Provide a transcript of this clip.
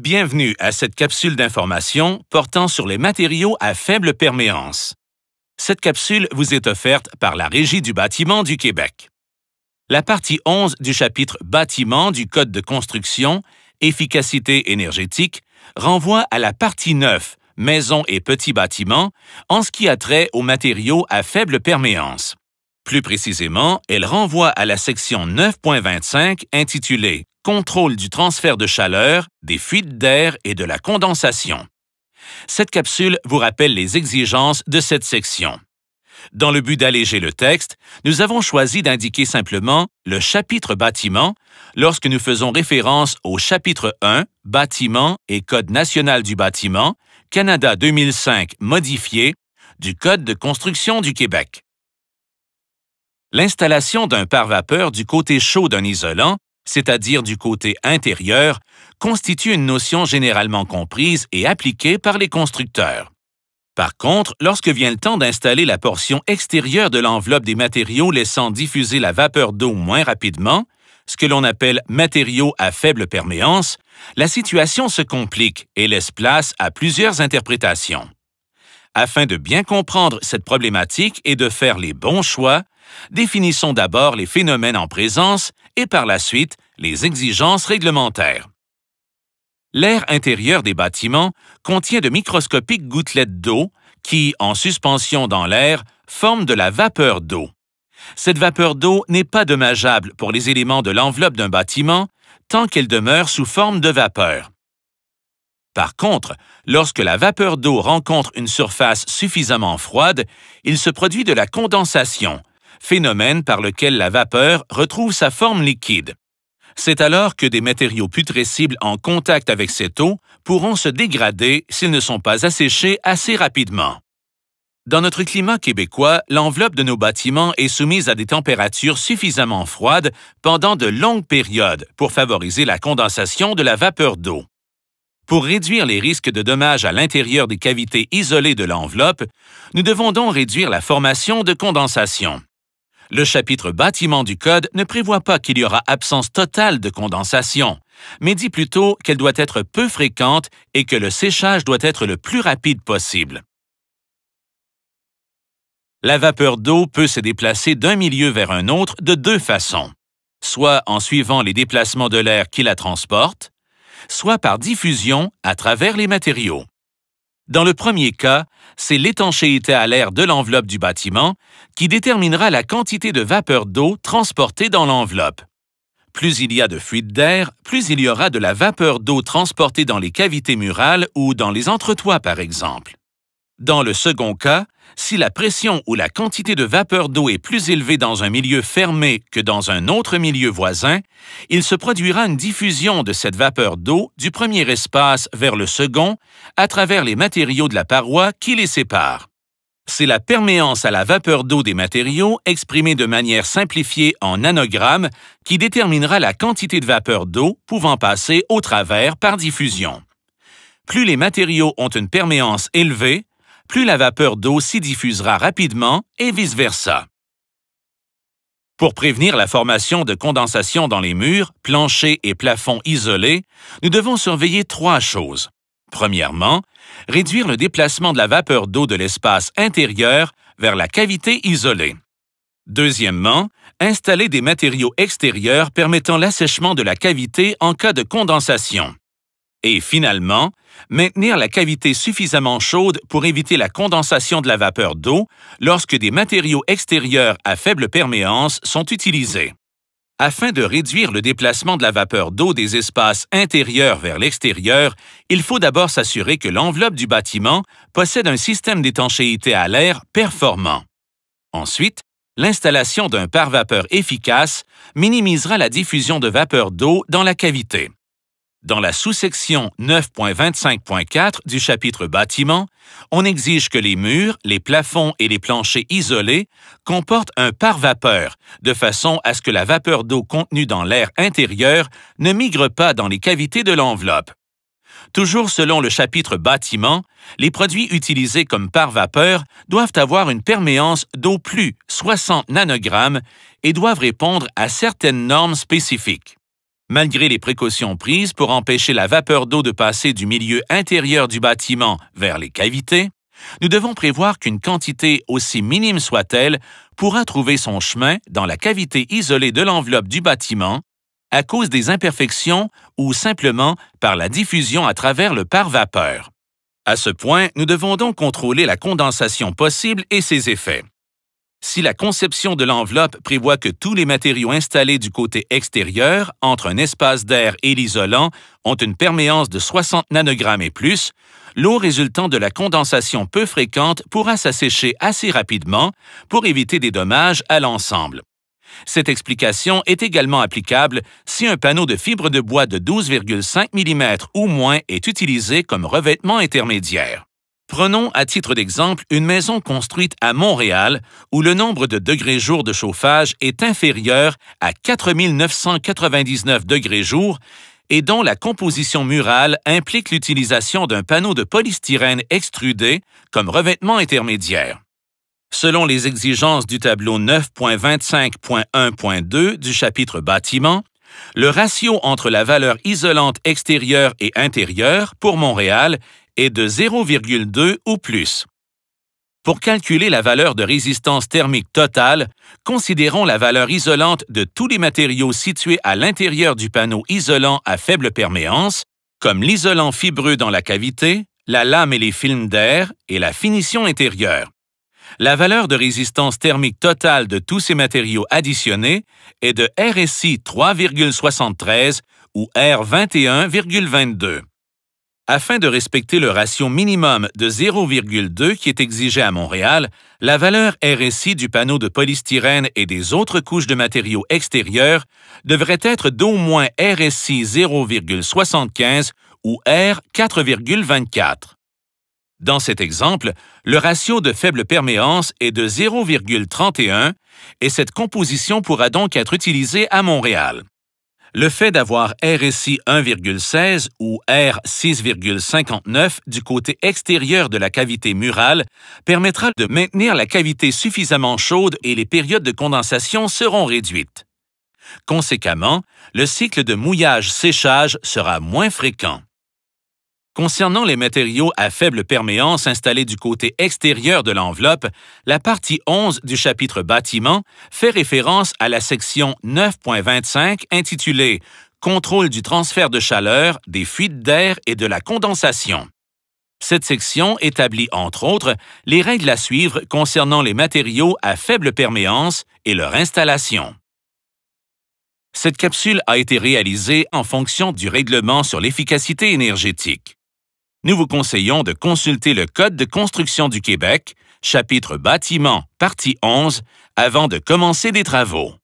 Bienvenue à cette capsule d'information portant sur les matériaux à faible perméance. Cette capsule vous est offerte par la Régie du bâtiment du Québec. La partie 11 du chapitre Bâtiment du Code de construction, efficacité énergétique, renvoie à la partie 9, Maisons et petits bâtiments, en ce qui a trait aux matériaux à faible perméance. Plus précisément, elle renvoie à la section 9.25 intitulée « Contrôle du transfert de chaleur, des fuites d'air et de la condensation ». Cette capsule vous rappelle les exigences de cette section. Dans le but d'alléger le texte, nous avons choisi d'indiquer simplement le chapitre Bâtiment lorsque nous faisons référence au chapitre 1 Bâtiment et Code national du bâtiment, Canada 2005 modifié, du Code de construction du Québec. L'installation d'un pare-vapeur du côté chaud d'un isolant, c'est-à-dire du côté intérieur, constitue une notion généralement comprise et appliquée par les constructeurs. Par contre, lorsque vient le temps d'installer la portion extérieure de l'enveloppe des matériaux laissant diffuser la vapeur d'eau moins rapidement, ce que l'on appelle matériaux à faible perméance, la situation se complique et laisse place à plusieurs interprétations. Afin de bien comprendre cette problématique et de faire les bons choix, définissons d'abord les phénomènes en présence et par la suite les exigences réglementaires. L'air intérieur des bâtiments contient de microscopiques gouttelettes d'eau qui, en suspension dans l'air, forment de la vapeur d'eau. Cette vapeur d'eau n'est pas dommageable pour les éléments de l'enveloppe d'un bâtiment tant qu'elle demeure sous forme de vapeur. Par contre, lorsque la vapeur d'eau rencontre une surface suffisamment froide, il se produit de la condensation, phénomène par lequel la vapeur retrouve sa forme liquide. C'est alors que des matériaux putrescibles en contact avec cette eau pourront se dégrader s'ils ne sont pas asséchés assez rapidement. Dans notre climat québécois, l'enveloppe de nos bâtiments est soumise à des températures suffisamment froides pendant de longues périodes pour favoriser la condensation de la vapeur d'eau. Pour réduire les risques de dommages à l'intérieur des cavités isolées de l'enveloppe, nous devons donc réduire la formation de condensation. Le chapitre Bâtiment du Code ne prévoit pas qu'il y aura absence totale de condensation, mais dit plutôt qu'elle doit être peu fréquente et que le séchage doit être le plus rapide possible. La vapeur d'eau peut se déplacer d'un milieu vers un autre de deux façons, soit en suivant les déplacements de l'air qui la transporte, soit par diffusion à travers les matériaux. Dans le premier cas, c'est l'étanchéité à l'air de l'enveloppe du bâtiment qui déterminera la quantité de vapeur d'eau transportée dans l'enveloppe. Plus il y a de fuites d'air, plus il y aura de la vapeur d'eau transportée dans les cavités murales ou dans les entretoits, par exemple. Dans le second cas, si la pression ou la quantité de vapeur d'eau est plus élevée dans un milieu fermé que dans un autre milieu voisin, il se produira une diffusion de cette vapeur d'eau du premier espace vers le second à travers les matériaux de la paroi qui les séparent. C'est la perméance à la vapeur d'eau des matériaux exprimée de manière simplifiée en nanogrammes qui déterminera la quantité de vapeur d'eau pouvant passer au travers par diffusion. Plus les matériaux ont une perméance élevée, plus la vapeur d'eau s'y diffusera rapidement et vice-versa. Pour prévenir la formation de condensation dans les murs, planchers et plafonds isolés, nous devons surveiller trois choses. Premièrement, réduire le déplacement de la vapeur d'eau de l'espace intérieur vers la cavité isolée. Deuxièmement, installer des matériaux extérieurs permettant l'assèchement de la cavité en cas de condensation. Et finalement, maintenir la cavité suffisamment chaude pour éviter la condensation de la vapeur d'eau lorsque des matériaux extérieurs à faible perméance sont utilisés. Afin de réduire le déplacement de la vapeur d'eau des espaces intérieurs vers l'extérieur, il faut d'abord s'assurer que l'enveloppe du bâtiment possède un système d'étanchéité à l'air performant. Ensuite, l'installation d'un pare-vapeur efficace minimisera la diffusion de vapeur d'eau dans la cavité. Dans la sous-section 9.25.4 du chapitre Bâtiment, on exige que les murs, les plafonds et les planchers isolés comportent un pare-vapeur, de façon à ce que la vapeur d'eau contenue dans l'air intérieur ne migre pas dans les cavités de l'enveloppe. Toujours selon le chapitre Bâtiment, les produits utilisés comme pare-vapeur doivent avoir une perméance d'au plus 60 nanogrammes et doivent répondre à certaines normes spécifiques. Malgré les précautions prises pour empêcher la vapeur d'eau de passer du milieu intérieur du bâtiment vers les cavités, nous devons prévoir qu'une quantité, aussi minime soit-elle, pourra trouver son chemin dans la cavité isolée de l'enveloppe du bâtiment à cause des imperfections ou simplement par la diffusion à travers le pare-vapeur. À ce point, nous devons donc contrôler la condensation possible et ses effets. Si la conception de l'enveloppe prévoit que tous les matériaux installés du côté extérieur, entre un espace d'air et l'isolant, ont une perméance de 60 nanogrammes et plus, l'eau résultant de la condensation peu fréquente pourra s'assécher assez rapidement pour éviter des dommages à l'ensemble. Cette explication est également applicable si un panneau de fibre de bois de 12,5 mm ou moins est utilisé comme revêtement intermédiaire. Prenons à titre d'exemple une maison construite à Montréal où le nombre de degrés jour de chauffage est inférieur à 4999 degrés jour et dont la composition murale implique l'utilisation d'un panneau de polystyrène extrudé comme revêtement intermédiaire. Selon les exigences du tableau 9.25.1.2 du chapitre Bâtiment, le ratio entre la valeur isolante extérieure et intérieure pour Montréal est de 0,2 ou plus. Pour calculer la valeur de résistance thermique totale, considérons la valeur isolante de tous les matériaux situés à l'intérieur du panneau isolant à faible perméance, comme l'isolant fibreux dans la cavité, la lame et les films d'air et la finition intérieure. La valeur de résistance thermique totale de tous ces matériaux additionnés est de RSI 3,73 ou R 21,22. Afin de respecter le ratio minimum de 0,2 qui est exigé à Montréal, la valeur RSI du panneau de polystyrène et des autres couches de matériaux extérieurs devrait être d'au moins RSI 0,75 ou R 4,24. Dans cet exemple, le ratio de faible perméance est de 0,31 et cette composition pourra donc être utilisée à Montréal. Le fait d'avoir RSI 1,16 ou R 6,59 du côté extérieur de la cavité murale permettra de maintenir la cavité suffisamment chaude et les périodes de condensation seront réduites. Conséquemment, le cycle de mouillage-séchage sera moins fréquent. Concernant les matériaux à faible perméance installés du côté extérieur de l'enveloppe, la partie 11 du chapitre Bâtiment fait référence à la section 9.25 intitulée « Contrôle du transfert de chaleur, des fuites d'air et de la condensation ». Cette section établit, entre autres, les règles à suivre concernant les matériaux à faible perméance et leur installation. Cette capsule a été réalisée en fonction du règlement sur l'efficacité énergétique. Nous vous conseillons de consulter le Code de construction du Québec, chapitre Bâtiment, partie 11, avant de commencer des travaux.